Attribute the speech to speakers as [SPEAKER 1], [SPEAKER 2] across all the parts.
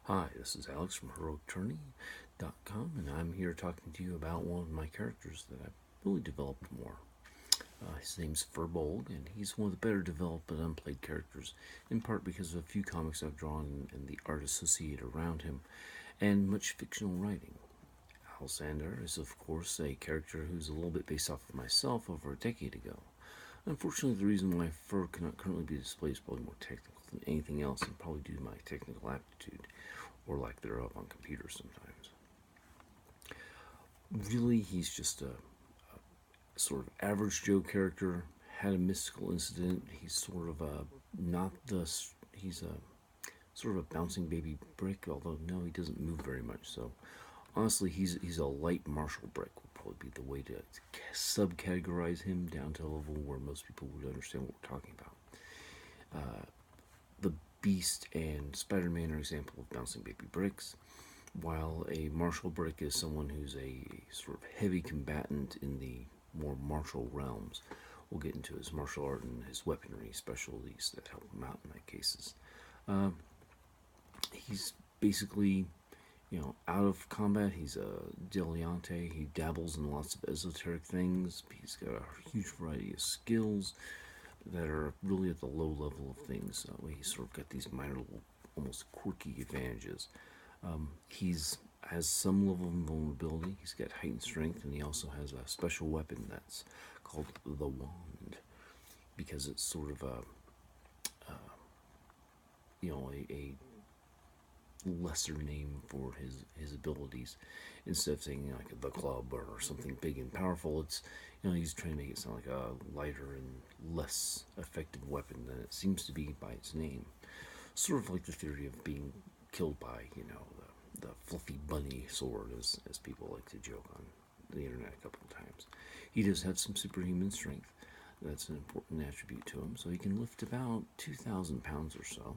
[SPEAKER 1] Hi, this is Alex from HeroicTourney.com, and I'm here talking to you about one of my characters that I've really developed more. His name's Fir Bolg, and he's one of the better developed but unplayed characters, in part because of a few comics I've drawn and the art associated around him, and much fictional writing. Alsander is, of course, a character who's a little bit based off of myself over a decade ago. Unfortunately, the reason why Fur cannot currently be displayed is probably more technical than anything else, and probably due to my technical aptitude, or lack thereof on computers sometimes. Really, he's just a sort of average Joe character, had a mystical incident. He's sort of a, not the, he's a sort of a bouncing baby brick, although no, he doesn't move very much. So honestly, he's a light martial brick would probably be the way to subcategorize him down to a level where most people would understand what we're talking about. The Beast and Spider-Man are example of bouncing baby bricks, while a martial brick is someone who's a sort of heavy combatant in the more martial realms. We'll get into his martial art and his weaponry specialties that help him out in that cases. He's basically, out of combat. He's a dilettante. He dabbles in lots of esoteric things. He's got a huge variety of skills that are really at the low level of things. He's sort of got these minor, almost quirky advantages. He's has some level of invulnerability. He's got heightened strength, and he also has a special weapon that's called the Wand, because it's sort of a lesser name for his abilities. Instead of saying like the club or something big and powerful, it's he's trying to make it sound like a lighter and less effective weapon than it seems to be by its name. Sort of like the theory of being killed by the fluffy bunny sword, as people like to joke on the internet a couple of times. He does have some superhuman strength. That's an important attribute to him. So he can lift about 2,000 pounds or so.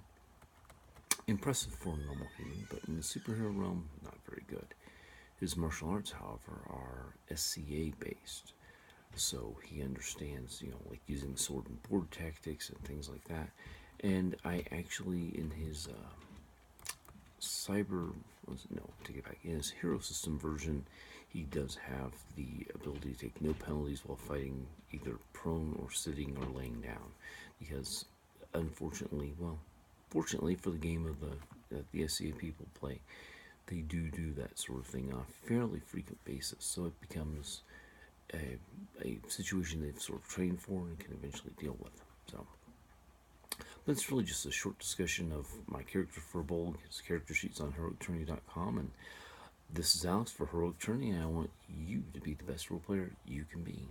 [SPEAKER 1] Impressive for a normal human, but in the superhero realm, not very good. His martial arts, however, are SCA based. So he understands, like using sword and board tactics and things like that. And I actually, in his take it back. In his hero system version, he does have the ability to take no penalties while fighting, either prone or sitting or laying down. Because, fortunately for the game of the SCA people play, they do that sort of thing on a fairly frequent basis. So it becomes a situation they've sort of trained for and can eventually deal with. So. But it's really just a short discussion of my character Fir Bolg. His character sheet's on HeroicTourney.com, and this is Alex for Heroic Tourney, and I want you to be the best role player you can be.